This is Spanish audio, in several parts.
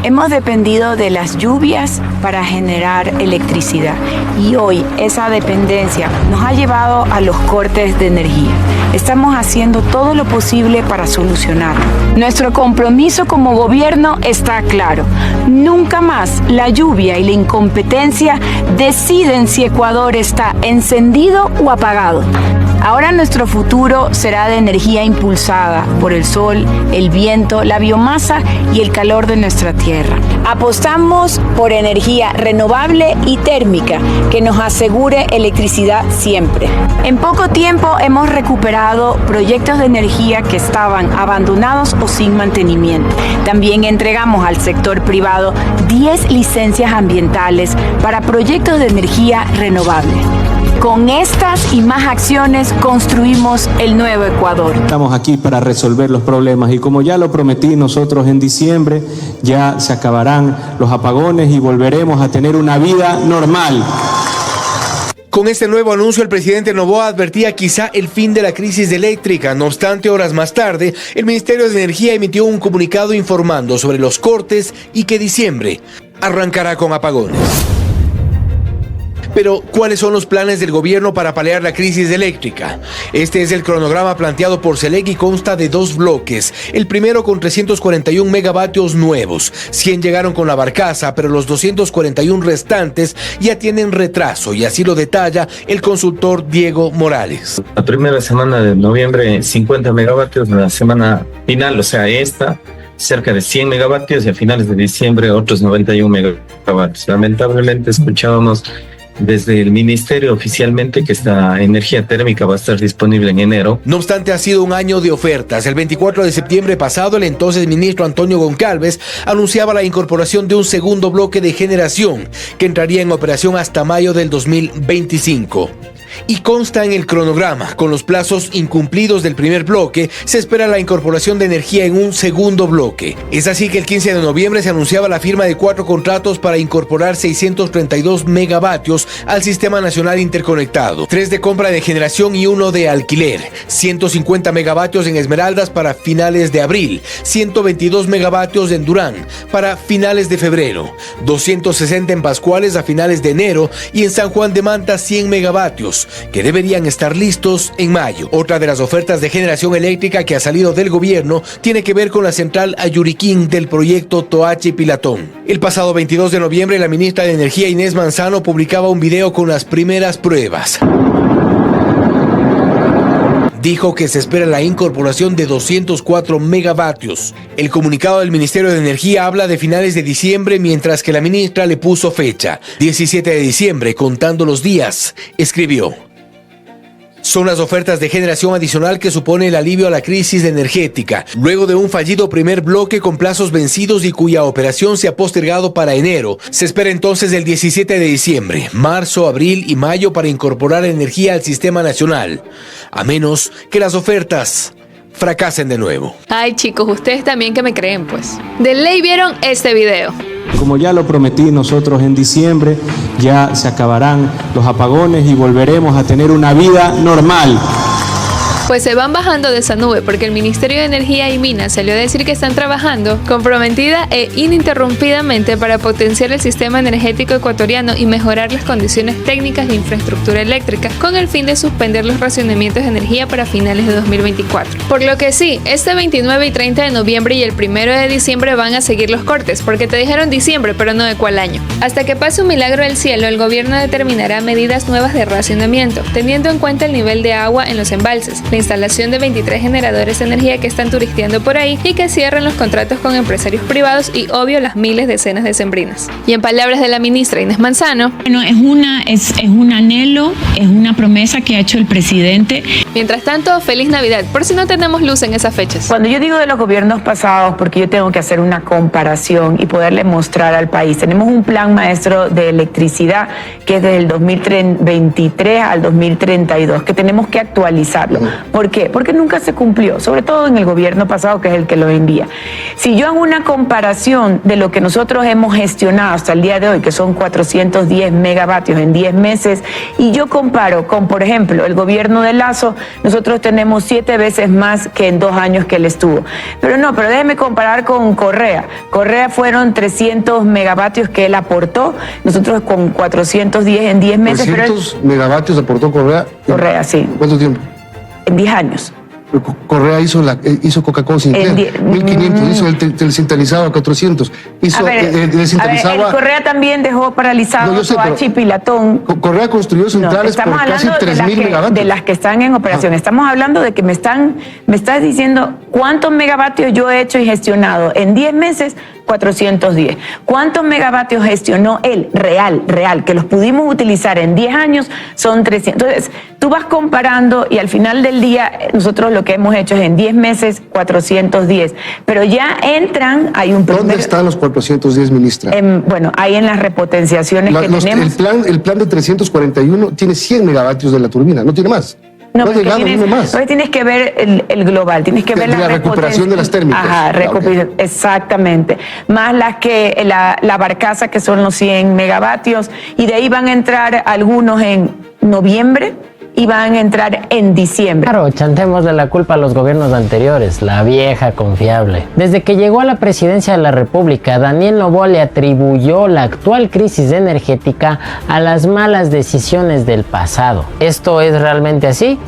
Hemos dependido de las lluvias para generar electricidad y hoy esa dependencia nos ha llevado a los cortes de energía. Estamos haciendo todo lo posible para solucionarlo. Nuestro compromiso como gobierno está claro. Nunca más la lluvia y la incompetencia deciden si Ecuador está encendido o apagado. Ahora nuestro futuro será de energía impulsada por el sol, el viento, la biomasa y el calor de nuestra tierra. Apostamos por energía renovable y térmica que nos asegure electricidad siempre. En poco tiempo hemos recuperado proyectos de energía que estaban abandonados o sin mantenimiento. También entregamos al sector privado 10 licencias ambientales para proyectos de energía renovable. Con estas y más acciones construimos el nuevo Ecuador. Estamos aquí para resolver los problemas y como ya lo prometí, nosotros en diciembre ya se acabarán los apagones y volveremos a tener una vida normal. Con este nuevo anuncio, el presidente Noboa advertía quizá el fin de la crisis eléctrica. No obstante, horas más tarde, el Ministerio de Energía emitió un comunicado informando sobre los cortes y que diciembre arrancará con apagones. Pero, ¿cuáles son los planes del gobierno para paliar la crisis eléctrica? Este es el cronograma planteado por SELEC y consta de 2 bloques. El primero con 341 megavatios nuevos. 100 llegaron con la barcaza, pero los 241 restantes ya tienen retraso, y así lo detalla el consultor Diego Morales. La primera semana de noviembre, 50 megavatios. La semana final, o sea, esta, cerca de 100 megavatios, y a finales de diciembre otros 91 megavatios. Lamentablemente escuchábamos desde el ministerio oficialmente que esta energía térmica va a estar disponible en enero. No obstante, ha sido un año de ofertas. El 24 de septiembre pasado, el entonces ministro Antonio Goncalves anunciaba la incorporación de un segundo bloque de generación que entraría en operación hasta mayo del 2025. Y consta en el cronograma, con los plazos incumplidos del primer bloque, se espera la incorporación de energía en un segundo bloque. Es así que el 15 de noviembre se anunciaba la firma de 4 contratos para incorporar 632 megavatios al Sistema Nacional Interconectado, 3 de compra de generación y 1 de alquiler, 150 megavatios en Esmeraldas para finales de abril, 122 megavatios en Durán para finales de febrero, 260 en Pascuales a finales de enero y en San Juan de Manta 100 megavatios. Que deberían estar listos en mayo. Otra de las ofertas de generación eléctrica que ha salido del gobierno tiene que ver con la central Ayuriquín del proyecto Toachi-Pilatón. El pasado 22 de noviembre, la ministra de Energía Inés Manzano publicaba un video con las primeras pruebas. Dijo que se espera la incorporación de 204 megavatios. El comunicado del Ministerio de Energía habla de finales de diciembre, mientras que la ministra le puso fecha, 17 de diciembre, contando los días, escribió. Son las ofertas de generación adicional que supone el alivio a la crisis energética, luego de un fallido primer bloque con plazos vencidos y cuya operación se ha postergado para enero. Se espera entonces el 17 de diciembre, marzo, abril y mayo para incorporar energía al sistema nacional, a menos que las ofertas fracasen de nuevo. Ay, chicos, ustedes también que me creen, pues. De ley vieron este video. Como ya lo prometí, nosotros en diciembre ya se acabarán los apagones y volveremos a tener una vida normal. Pues se van bajando de esa nube porque el Ministerio de Energía y Minas salió a decir que están trabajando comprometida e ininterrumpidamente para potenciar el sistema energético ecuatoriano y mejorar las condiciones técnicas de infraestructura eléctrica con el fin de suspender los racionamientos de energía para finales de 2024. Por lo que sí, este 29 y 30 de noviembre y el 1 de diciembre van a seguir los cortes, porque te dijeron diciembre, pero no de cuál año. Hasta que pase un milagro del cielo, el gobierno determinará medidas nuevas de racionamiento, teniendo en cuenta el nivel de agua en los embalses, la instalación de 23 generadores de energía que están turisteando por ahí y que cierren los contratos con empresarios privados y, obvio, las miles de cenas decembrinas. Y en palabras de la ministra Inés Manzano, bueno, es un anhelo, es una promesa que ha hecho el presidente. Mientras tanto, feliz Navidad, por si no tenemos luz en esas fechas. Cuando yo digo de los gobiernos pasados, porque yo tengo que hacer una comparación y poderle mostrar al país, tenemos un plan maestro de electricidad que es desde el 2023 al 2032, que tenemos que actualizarlo. ¿Por qué? Porque nunca se cumplió, sobre todo en el gobierno pasado, que es el que lo envía. Si yo hago una comparación de lo que nosotros hemos gestionado hasta el día de hoy, que son 410 megavatios en 10 meses, y yo comparo con, por ejemplo, el gobierno de Lasso, nosotros tenemos 7 veces más que en 2 años que él estuvo. Pero déjeme comparar con Correa. Correa fueron 300 megavatios que él aportó, nosotros con 410 en 10 meses. 300 megavatios aportó Correa. Correa, sí. ¿Cuánto tiempo? En 10 años. Correa hizo Coca-Cola Sinclair, 1.500, hizo el descentralizado a 400, el Correa también dejó paralizado Soachi y Pilatón. Correa construyó centrales por casi 3.000 megavatios. De las que están en operación. Estamos hablando de que me estás diciendo cuántos megavatios yo he hecho y gestionado en 10 meses. 410. ¿Cuántos megavatios gestionó él? Real, que los pudimos utilizar en 10 años, son 300. Entonces, tú vas comparando y al final del día, nosotros lo que hemos hecho es en 10 meses, 410. Pero ya entran, hay un... ¿Dónde están los 410, ministra? Hay en las repotenciaciones que tenemos. El plan de 341 tiene 100 megavatios de la turbina, no tiene más. Tienes que ver el global, tienes que ver la recuperación de las térmicas. Exactamente. Más la barcaza, que son los 100 megavatios, y de ahí van a entrar algunos en noviembre y van a entrar en diciembre. Claro, chantémosle la culpa a los gobiernos anteriores, la vieja confiable. Desde que llegó a la presidencia de la República, Daniel Noboa le atribuyó la actual crisis energética a las malas decisiones del pasado. ¿Esto es realmente así?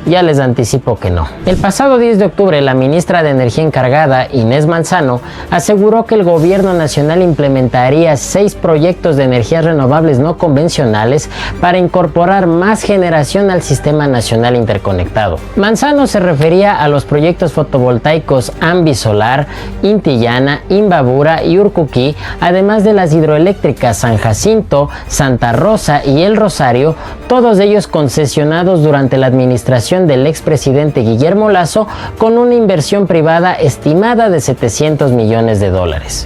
Ya les anticipo que no. El pasado 10 de octubre, la ministra de Energía encargada, Inés Manzano, aseguró que el gobierno nacional implementaría 6 proyectos de energías renovables no convencionales para incorporar más generación al sistema nacional interconectado. Manzano se refería a los proyectos fotovoltaicos Ambisolar, Intillana, Imbabura y Urcuquí, además de las hidroeléctricas San Jacinto, Santa Rosa y El Rosario, todos ellos concesionados durante la administración del expresidente Guillermo Lasso, con una inversión privada estimada de $700 millones.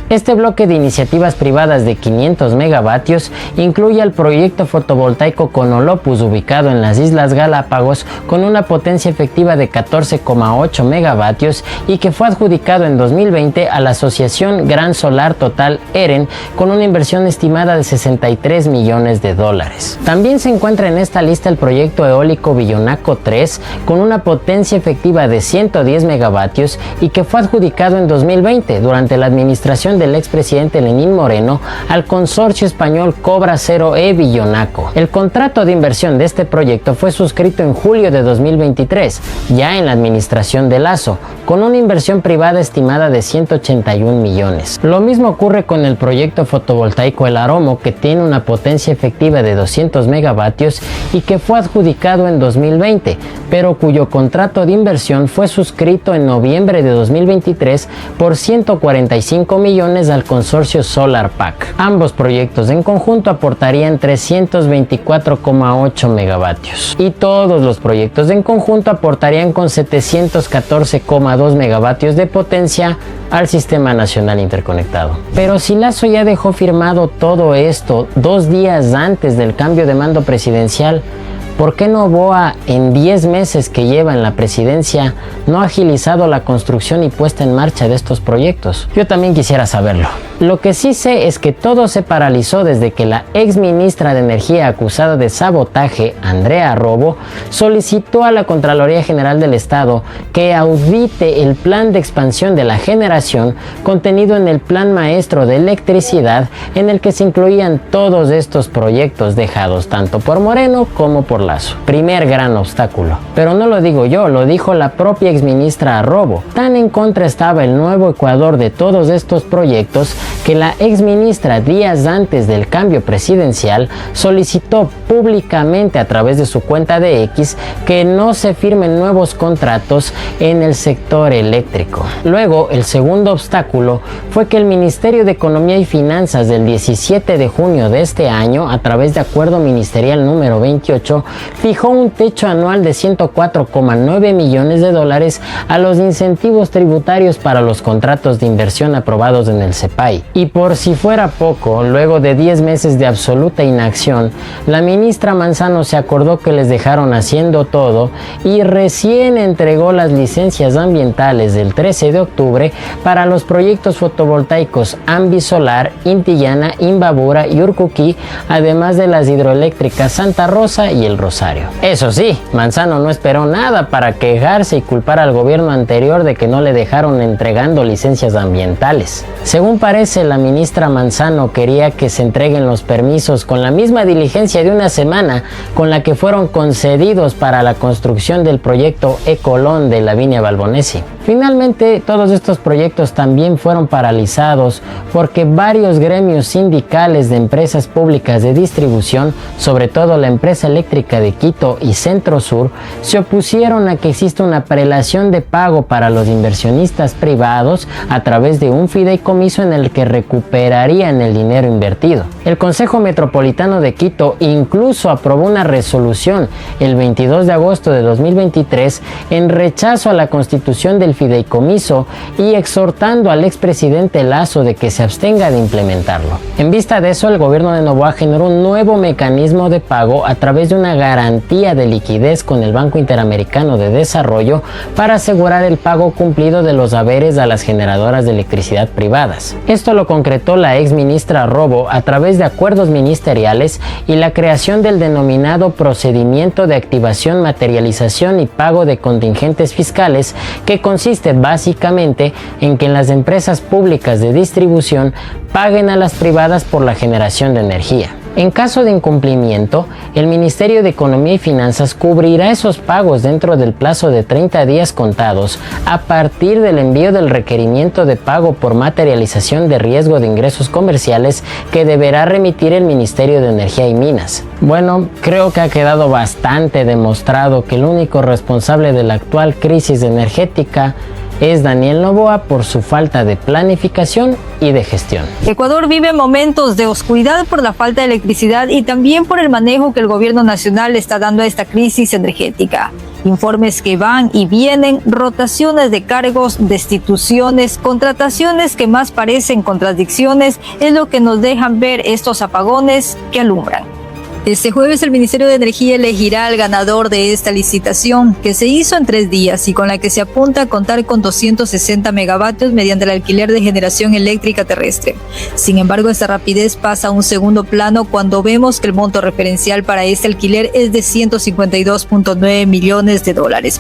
Este bloque de iniciativas privadas de 500 megavatios incluye el proyecto fotovoltaico Conolopus, ubicado en las Islas Galápagos, con una potencia efectiva de 14,8 megavatios y que fue adjudicado en 2020 a la asociación Gran Solar Total EREN, con una inversión estimada de $63 millones. También se encuentra en esta lista el proyecto eólico Villonaco 3, con una potencia efectiva de 110 megavatios y que fue adjudicado en 2020 durante la administración del expresidente Lenín Moreno al consorcio español Cobra Cero E Villonaco. El contrato de inversión de este proyecto fue suscrito en julio de 2023, ya en la administración de Lasso, con una inversión privada estimada de 181 millones. Lo mismo ocurre con el proyecto fotovoltaico El Aromo, que tiene una potencia efectiva de 200 megavatios y que fue adjudicado en 2020, pero cuyo contrato de inversión fue suscrito en noviembre de 2023 por 145 millones al consorcio Solar Pack. Ambos proyectos en conjunto aportarían 324,8 megavatios. Y todos los proyectos en conjunto aportarían con 714,2 megavatios de potencia al Sistema Nacional Interconectado. Pero si Lasso ya dejó firmado todo esto 2 días antes del cambio de mando presidencial, ¿por qué Noboa, en 10 meses que lleva en la presidencia, no ha agilizado la construcción y puesta en marcha de estos proyectos? Yo también quisiera saberlo. Lo que sí sé es que todo se paralizó desde que la ex ministra de Energía acusada de sabotaje, Andrea Robo, solicitó a la Contraloría General del Estado que audite el plan de expansión de la generación contenido en el Plan Maestro de Electricidad, en el que se incluían todos estos proyectos dejados tanto por Moreno como por Lasso. Primer gran obstáculo. Pero no lo digo yo, lo dijo la propia exministra Robo. Tan en contra estaba el Nuevo Ecuador de todos estos proyectos que la exministra, días antes del cambio presidencial, solicitó públicamente a través de su cuenta de X que no se firmen nuevos contratos en el sector eléctrico. Luego, el segundo obstáculo fue que el Ministerio de Economía y Finanzas del 17 de junio de este año, a través de acuerdo ministerial número 28, fijó un techo anual de $104,9 millones a los incentivos tributarios para los contratos de inversión aprobados en el CEPAI. Y por si fuera poco, luego de 10 meses de absoluta inacción, la ministra Manzano se acordó que les dejaron haciendo todo y recién entregó las licencias ambientales del 13 de octubre para los proyectos fotovoltaicos Ambisolar, Intillana, Imbabura y Urcuquí, además de las hidroeléctricas Santa Rosa y El Rosario. Eso sí, Manzano no esperó nada para quejarse y culpar al gobierno anterior de que no le dejaron entregando licencias ambientales. Según parece, la ministra Manzano quería que se entreguen los permisos con la misma diligencia de una semana con la que fueron concedidos para la construcción del proyecto Ecolón de Lavinia Balbonesi. Finalmente, todos estos proyectos también fueron paralizados porque varios gremios sindicales de empresas públicas de distribución, sobre todo la empresa eléctrica de Quito y Centro Sur, se opusieron a que exista una prelación de pago para los inversionistas privados a través de un fideicomiso en el que recuperarían el dinero invertido. El Consejo Metropolitano de Quito incluso aprobó una resolución el 22 de agosto de 2023 en rechazo a la constitución del fideicomiso y exhortando al expresidente Lasso de que se abstenga de implementarlo. En vista de eso, el gobierno de Noboa generó un nuevo mecanismo de pago a través de una garantía de liquidez con el Banco Interamericano de Desarrollo para asegurar el pago cumplido de los haberes a las generadoras de electricidad privadas. Esto lo concretó la ex ministra Robo a través de acuerdos ministeriales y la creación del denominado procedimiento de activación, materialización y pago de contingentes fiscales, que consiste básicamente en que las empresas públicas de distribución paguen a las privadas por la generación de energía. En caso de incumplimiento, el Ministerio de Economía y Finanzas cubrirá esos pagos dentro del plazo de 30 días contados a partir del envío del requerimiento de pago por materialización de riesgo de ingresos comerciales que deberá remitir el Ministerio de Energía y Minas. Bueno, creo que ha quedado bastante demostrado que el único responsable de la actual crisis energética es Daniel Noboa por su falta de planificación y de gestión. Ecuador vive momentos de oscuridad por la falta de electricidad y también por el manejo que el gobierno nacional está dando a esta crisis energética. Informes que van y vienen, rotaciones de cargos, destituciones, contrataciones que más parecen contradicciones, es lo que nos dejan ver estos apagones que alumbran. Este jueves el Ministerio de Energía elegirá al ganador de esta licitación, que se hizo en 3 días y con la que se apunta a contar con 260 megavatios mediante el alquiler de generación eléctrica terrestre. Sin embargo, esta rapidez pasa a un segundo plano cuando vemos que el monto referencial para este alquiler es de $152.9 millones.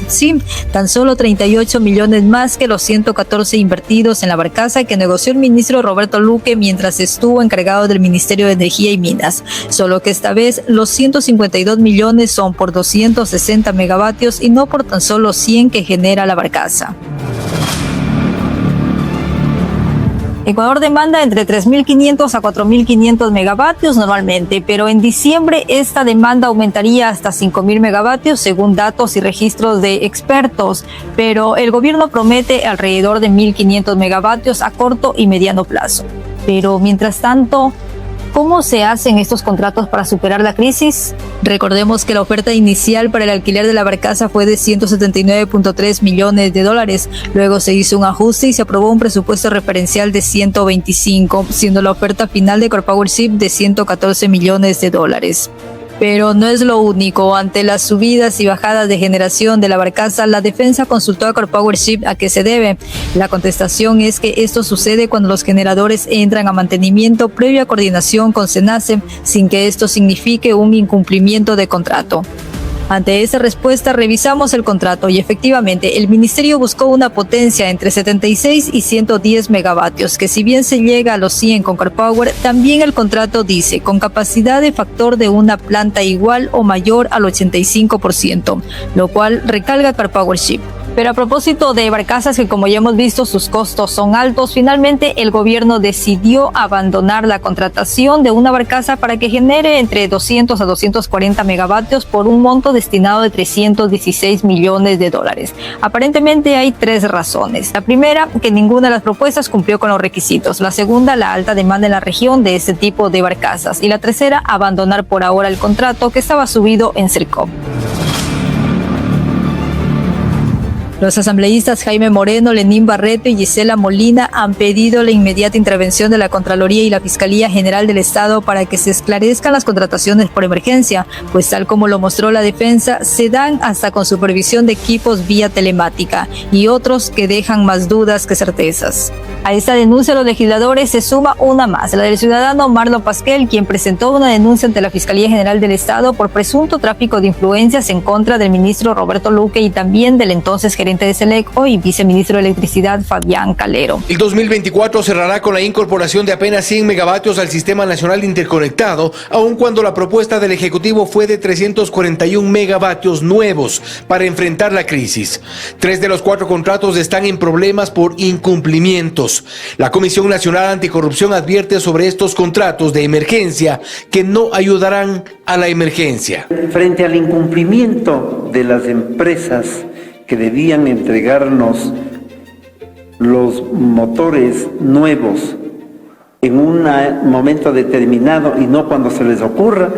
Sí, tan solo 38 millones más que los 114 invertidos en la barcaza que negoció el ministro Roberto Luque mientras estuvo encargado del Ministerio de Energía y Minas, solo que esta vez los 152 millones son por 260 megavatios y no por tan solo 100 que genera la barcaza. Ecuador demanda entre 3.500 a 4.500 megavatios normalmente, pero en diciembre esta demanda aumentaría hasta 5.000 megavatios según datos y registros de expertos, pero el gobierno promete alrededor de 1.500 megavatios a corto y mediano plazo. Pero mientras tanto, ¿cómo se hacen estos contratos para superar la crisis? Recordemos que la oferta inicial para el alquiler de la barcaza fue de $179.3 millones. Luego se hizo un ajuste y se aprobó un presupuesto referencial de 125, siendo la oferta final de Corpowership de $114 millones. Pero no es lo único. Ante las subidas y bajadas de generación de la barcaza, la defensa consultó a Corpowership a qué se debe. La contestación es que esto sucede cuando los generadores entran a mantenimiento previa coordinación con SENACE, sin que esto signifique un incumplimiento de contrato. Ante esa respuesta revisamos el contrato y efectivamente el ministerio buscó una potencia entre 76 y 110 megavatios, que si bien se llega a los 100 con Corpower, también el contrato dice con capacidad de factor de una planta igual o mayor al 85%, lo cual recalca Corpowership. Pero a propósito de barcazas que, como ya hemos visto, sus costos son altos, finalmente el gobierno decidió abandonar la contratación de una barcaza para que genere entre 200 a 240 megavatios por un monto destinado de 316 millones de dólares. Aparentemente hay tres razones. La primera, que ninguna de las propuestas cumplió con los requisitos. La segunda, la alta demanda en la región de este tipo de barcazas. Y la tercera, abandonar por ahora el contrato que estaba subido en Sercop. Los asambleístas Jaime Moreno, Lenín Barreto y Gisela Molina han pedido la inmediata intervención de la Contraloría y la Fiscalía General del Estado para que se esclarezcan las contrataciones por emergencia, pues tal como lo mostró la defensa, se dan hasta con supervisión de equipos vía telemática y otros que dejan más dudas que certezas. A esta denuncia de los legisladores se suma una más, la del ciudadano Marlon Pasquel, quien presentó una denuncia ante la Fiscalía General del Estado por presunto tráfico de influencias en contra del ministro Roberto Luque y también del entonces gerente de SELEC, hoy viceministro de Electricidad Fabián Calero. El 2024 cerrará con la incorporación de apenas 100 megavatios al Sistema Nacional Interconectado, aun cuando la propuesta del Ejecutivo fue de 341 megavatios nuevos para enfrentar la crisis. 3 de los 4 contratos están en problemas por incumplimientos. La Comisión Nacional Anticorrupción advierte sobre estos contratos de emergencia que no ayudarán a la emergencia. Frente al incumplimiento de las empresas que debían entregarnos los motores nuevos en un momento determinado y no cuando se les ocurra,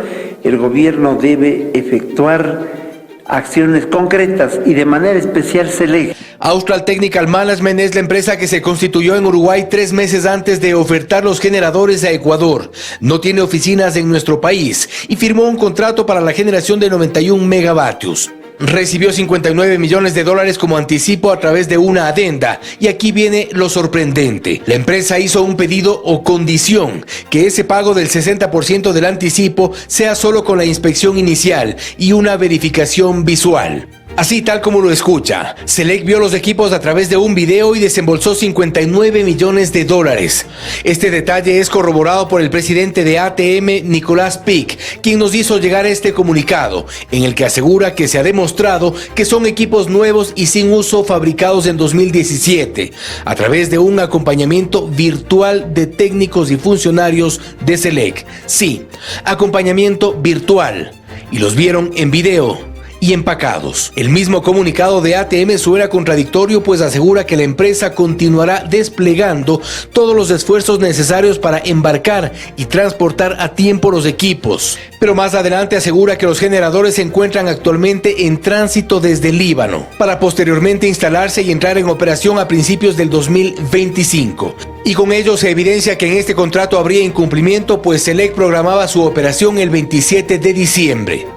el gobierno debe efectuar acciones concretas y de manera especial SELEC. Austral Technical Management es la empresa que se constituyó en Uruguay 3 meses antes de ofertar los generadores a Ecuador. No tiene oficinas en nuestro país y firmó un contrato para la generación de 91 megavatios. Recibió 59 millones de dólares como anticipo a través de una adenda. Y aquí viene lo sorprendente. La empresa hizo un pedido o condición, que ese pago del 60% del anticipo sea solo con la inspección inicial y una verificación visual. Así tal como lo escucha, SELEC vio los equipos a través de un video y desembolsó 59 millones de dólares. Este detalle es corroborado por el presidente de ATM, Nicolás Pic, quien nos hizo llegar este comunicado, en el que asegura que se ha demostrado que son equipos nuevos y sin uso fabricados en 2017, a través de un acompañamiento virtual de técnicos y funcionarios de SELEC. Sí, acompañamiento virtual. Y los vieron en video y empacados. El mismo comunicado de ATM suena contradictorio, pues asegura que la empresa continuará desplegando todos los esfuerzos necesarios para embarcar y transportar a tiempo los equipos. Pero más adelante asegura que los generadores se encuentran actualmente en tránsito desde Líbano, para posteriormente instalarse y entrar en operación a principios del 2025. Y con ello se evidencia que en este contrato habría incumplimiento, pues SELEC programaba su operación el 27 de diciembre.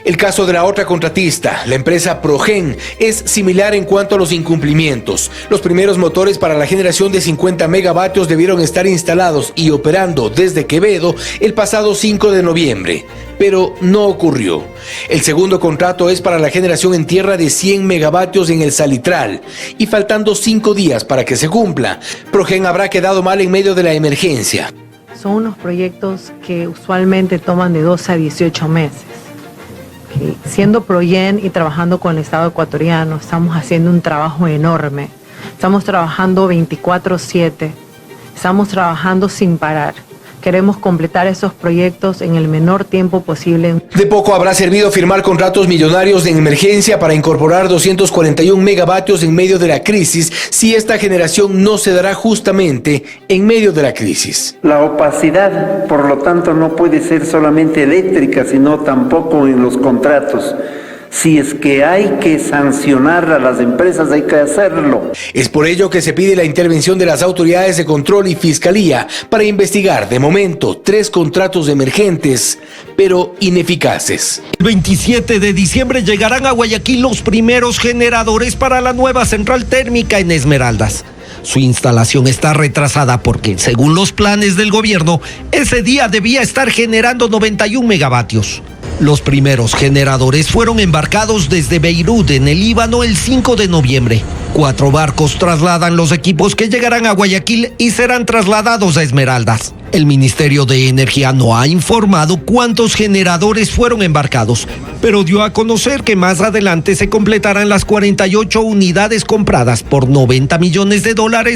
El caso de la otra contratista, la empresa Progen, es similar en cuanto a los incumplimientos. Los primeros motores para la generación de 50 megavatios debieron estar instalados y operando desde Quevedo el pasado 5 de noviembre, pero no ocurrió. El segundo contrato es para la generación en tierra de 100 megavatios en el Salitral, y faltando 5 días para que se cumpla, Progen habrá quedado mal en medio de la emergencia. Son unos proyectos que usualmente toman de 12 a 18 meses. Siendo Progen y trabajando con el Estado ecuatoriano, estamos haciendo un trabajo enorme. Estamos trabajando 24/7, estamos trabajando sin parar. Queremos completar esos proyectos en el menor tiempo posible. De poco habrá servido firmar contratos millonarios de emergencia para incorporar 241 megavatios en medio de la crisis, si esta generación no se dará justamente en medio de la crisis. La opacidad, por lo tanto, no puede ser solamente eléctrica, sino tampoco en los contratos. Si es que hay que sancionar a las empresas, hay que hacerlo. Es por ello que se pide la intervención de las autoridades de control y fiscalía para investigar, de momento, 3 contratos emergentes, pero ineficaces. El 27 de diciembre llegarán a Guayaquil los primeros generadores para la nueva central térmica en Esmeraldas. Su instalación está retrasada porque, según los planes del gobierno, ese día debía estar generando 91 megavatios. Los primeros generadores fueron embarcados desde Beirut, en el Líbano, el 5 de noviembre. 4 barcos trasladan los equipos que llegarán a Guayaquil y serán trasladados a Esmeraldas. El Ministerio de Energía no ha informado cuántos generadores fueron embarcados, pero dio a conocer que más adelante se completarán las 48 unidades compradas por $90 millones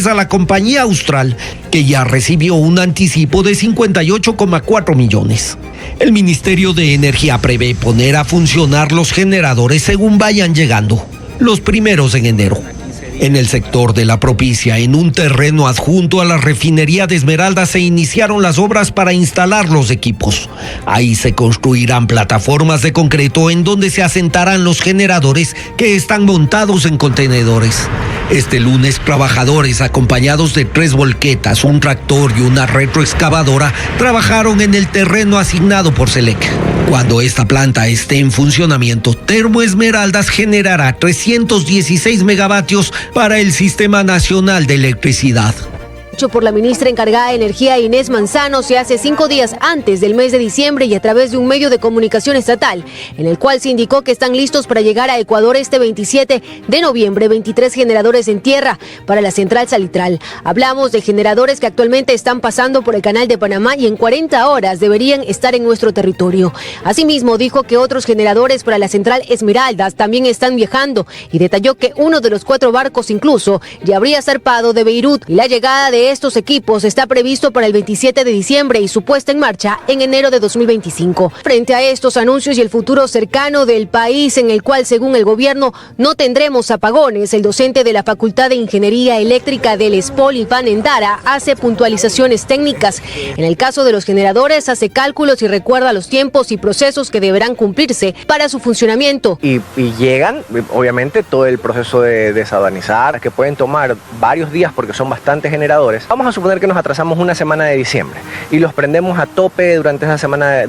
a la compañía Austral, que ya recibió un anticipo de 58,4 millones. El Ministerio de Energía prevé poner a funcionar los generadores según vayan llegando, los primeros en enero. En el sector de La Propicia, en un terreno adjunto a la refinería de Esmeraldas, se iniciaron las obras para instalar los equipos. Ahí se construirán plataformas de concreto en donde se asentarán los generadores que están montados en contenedores. Este lunes, trabajadores acompañados de 3 volquetas, un tractor y una retroexcavadora trabajaron en el terreno asignado por Selec. Cuando esta planta esté en funcionamiento, Termoesmeraldas generará 316 megavatios para el Sistema Nacional de Electricidad. Por la ministra encargada de Energía, Inés Manzano, se hace 5 días antes del mes de diciembre y a través de un medio de comunicación estatal, en el cual se indicó que están listos para llegar a Ecuador este 27 de noviembre, 23 generadores en tierra para la central salitral. Hablamos de generadores que actualmente están pasando por el Canal de Panamá y en 40 horas deberían estar en nuestro territorio. Asimismo, dijo que otros generadores para la central Esmeraldas también están viajando y detalló que uno de los 4 barcos incluso ya habría zarpado de Beirut y la llegada de estos equipos está previsto para el 27 de diciembre y su puesta en marcha en enero de 2025. Frente a estos anuncios y el futuro cercano del país, en el cual, según el gobierno, no tendremos apagones, el docente de la Facultad de Ingeniería Eléctrica del ESPOL, Iván Endara, hace puntualizaciones técnicas. En el caso de los generadores, hace cálculos y recuerda los tiempos y procesos que deberán cumplirse para su funcionamiento. Y llegan, obviamente, todo el proceso de desaduanizar, que pueden tomar varios días porque son bastantes generadores. Vamos a suponer que nos atrasamos una semana de diciembre y los prendemos a tope durante esa semana,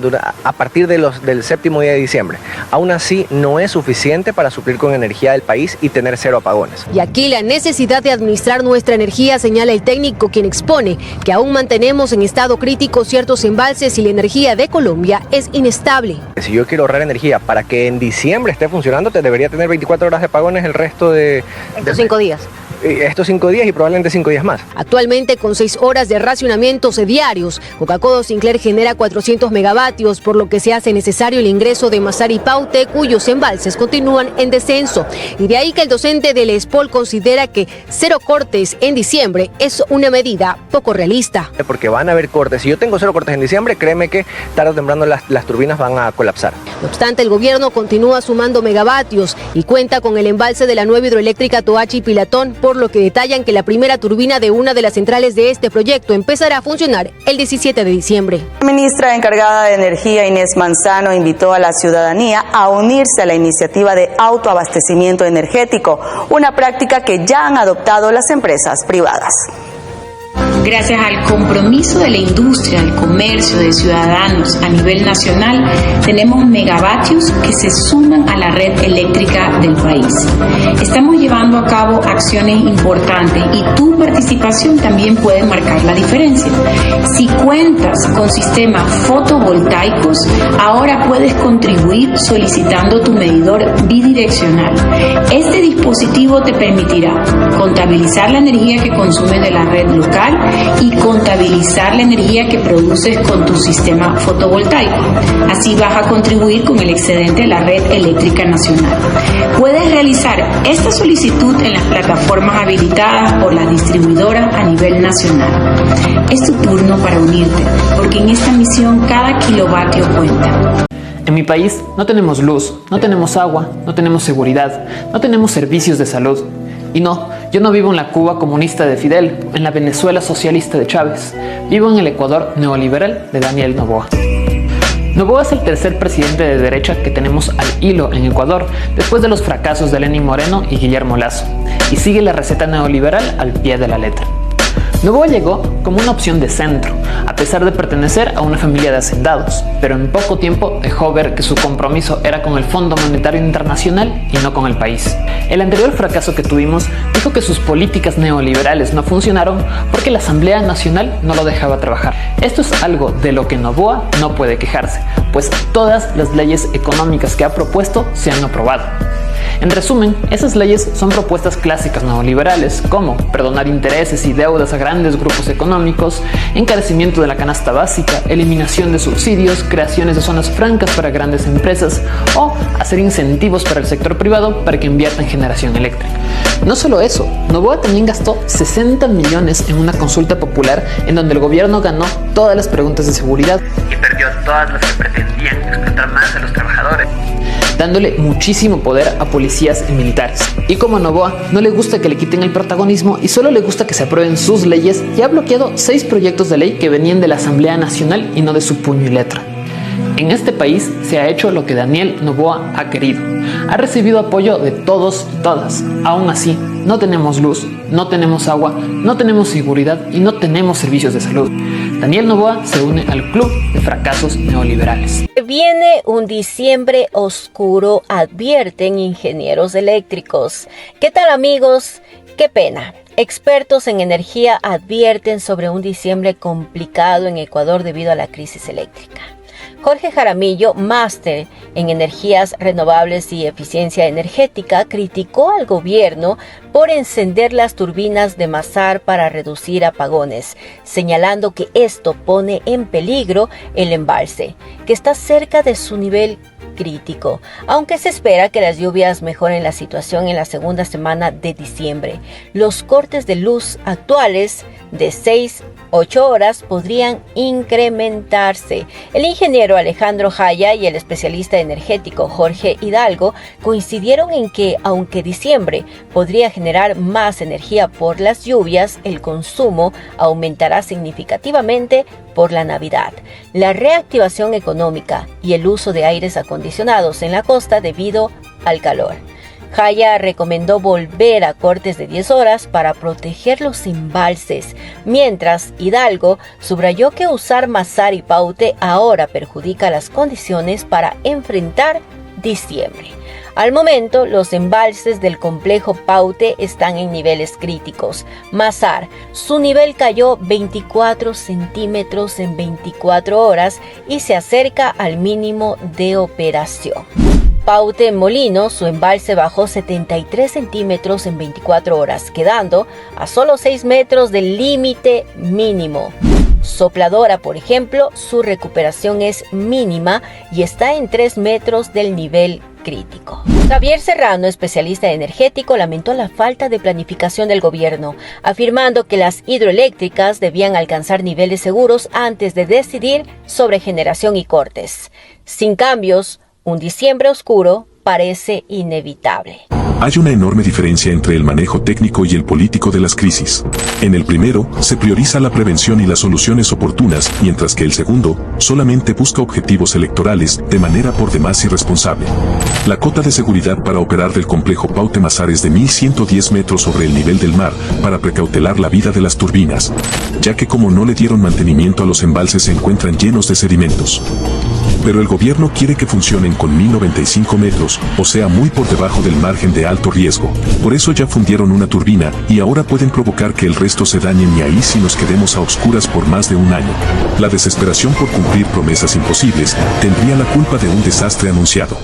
a partir del 7º día de diciembre. Aún así, no es suficiente para suplir con energía del país y tener 0 apagones. Y aquí la necesidad de administrar nuestra energía, señala el técnico, quien expone que aún mantenemos en estado crítico ciertos embalses y la energía de Colombia es inestable. Si yo quiero ahorrar energía para que en diciembre esté funcionando, debería tener 24 horas de apagones el resto de... Estos 5 días. Estos 5 días y probablemente 5 días más. Actualmente, con 6 horas de racionamientos diarios, Coca-Cola Sinclair genera 400 megavatios, por lo que se hace necesario el ingreso de Mazar y Paute, cuyos embalses continúan en descenso. Y de ahí que el docente del ESPOL considera que 0 cortes en diciembre es una medida poco realista. Porque van a haber cortes. Si yo tengo 0 cortes en diciembre, créeme que tarde o temprano las turbinas van a colapsar. No obstante, el gobierno continúa sumando megavatios y cuenta con el embalse de la nueva hidroeléctrica Toachi y Pilatón, por lo que detallan que la primera turbina de una de las centrales de este proyecto empezará a funcionar el 17 de diciembre. La ministra encargada de Energía, Inés Manzano, invitó a la ciudadanía a unirse a la iniciativa de autoabastecimiento energético, una práctica que ya han adoptado las empresas privadas. Gracias al compromiso de la industria, del comercio, de ciudadanos a nivel nacional, tenemos megavatios que se suman a la red eléctrica del país. Estamos llevando a cabo acciones importantes y tu participación también puede marcar la diferencia. Si cuentas con sistemas fotovoltaicos, ahora puedes contribuir solicitando tu medidor bidireccional. Este dispositivo te permitirá contabilizar la energía que consumes de la red local y contabilizar la energía que produces con tu sistema fotovoltaico. Así vas a contribuir con el excedente de la red eléctrica nacional. Puedes realizar esta solicitud en las plataformas habilitadas por las distribuidoras a nivel nacional. Es tu turno para unirte, porque en esta misión cada kilovatio cuenta. En mi país no tenemos luz, no tenemos agua, no tenemos seguridad, no tenemos servicios de salud. Y no, yo no vivo en la Cuba comunista de Fidel, en la Venezuela socialista de Chávez. Vivo en el Ecuador neoliberal de Daniel Noboa. Noboa es el tercer presidente de derecha que tenemos al hilo en Ecuador, después de los fracasos de Lenín Moreno y Guillermo Lasso, y sigue la receta neoliberal al pie de la letra. Noboa llegó como una opción de centro, a pesar de pertenecer a una familia de hacendados, pero en poco tiempo dejó ver que su compromiso era con el Fondo Monetario Internacional y no con el país. El anterior fracaso que tuvimos dijo que sus políticas neoliberales no funcionaron porque la Asamblea Nacional no lo dejaba trabajar. Esto es algo de lo que Noboa no puede quejarse, pues todas las leyes económicas que ha propuesto se han aprobado. En resumen, esas leyes son propuestas clásicas neoliberales, como perdonar intereses y deudas a grandes grupos económicos, encarecimiento de la canasta básica, eliminación de subsidios, creaciones de zonas francas para grandes empresas o hacer incentivos para el sector privado para que invierta en generación eléctrica. No solo eso, Noboa también gastó 60 millones en una consulta popular en donde el gobierno ganó todas las preguntas de seguridad y perdió todas las que pretendían explotar más a los trabajadores, dándole muchísimo poder a policías y militares. Y como a Noboa no le gusta que le quiten el protagonismo y solo le gusta que se aprueben sus leyes, ya ha bloqueado 6 proyectos de ley que venían de la Asamblea Nacional y no de su puño y letra. En este país se ha hecho lo que Daniel Noboa ha querido. Ha recibido apoyo de todos y todas. Aún así, no tenemos luz, no tenemos agua, no tenemos seguridad y no tenemos servicios de salud. Daniel Noboa se une al club de fracasos neoliberales. Viene un diciembre oscuro, advierten ingenieros eléctricos. ¿Qué tal, amigos? ¡Qué pena! Expertos en energía advierten sobre un diciembre complicado en Ecuador debido a la crisis eléctrica. Jorge Jaramillo, máster en energías renovables y eficiencia energética, criticó al gobierno por encender las turbinas de Masar para reducir apagones, señalando que esto pone en peligro el embalse, que está cerca de su nivel crítico, aunque se espera que las lluvias mejoren la situación en la segunda semana de diciembre. Los cortes de luz actuales de 6-8 horas podrían incrementarse. El ingeniero Alejandro Jaya y el especialista energético Jorge Hidalgo coincidieron en que, aunque diciembre podría generar más energía por las lluvias, el consumo aumentará significativamente por la Navidad, la reactivación económica y el uso de aires acondicionados en la costa debido al calor. Jaya recomendó volver a cortes de 10 horas para proteger los embalses, mientras Hidalgo subrayó que usar Masar y Paute ahora perjudica las condiciones para enfrentar diciembre. Al momento, los embalses del complejo Paute están en niveles críticos. Masar, su nivel cayó 24 centímetros en 24 horas y se acerca al mínimo de operación. Paute Molino, su embalse bajó 73 centímetros en 24 horas, quedando a solo 6 metros del límite mínimo. Sopladora, por ejemplo, su recuperación es mínima y está en 3 metros del nivel crítico. Javier Serrano, especialista energético, lamentó la falta de planificación del gobierno, afirmando que las hidroeléctricas debían alcanzar niveles seguros antes de decidir sobre generación y cortes. Sin cambios, un diciembre oscuro parece inevitable. Hay una enorme diferencia entre el manejo técnico y el político de las crisis. En el primero, se prioriza la prevención y las soluciones oportunas, mientras que el segundo, solamente busca objetivos electorales, de manera por demás irresponsable. La cota de seguridad para operar del complejo Paute Masar es de 1.110 metros sobre el nivel del mar, para precautelar la vida de las turbinas, ya que como no le dieron mantenimiento a los embalses se encuentran llenos de sedimentos. Pero el gobierno quiere que funcionen con 1.095 metros, o sea muy por debajo del margen de alto riesgo. Por eso ya fundieron una turbina, y ahora pueden provocar que el resto se dañen y ahí sí nos quedemos a oscuras por más de un año. La desesperación por cumplir promesas imposibles tendría la culpa de un desastre anunciado.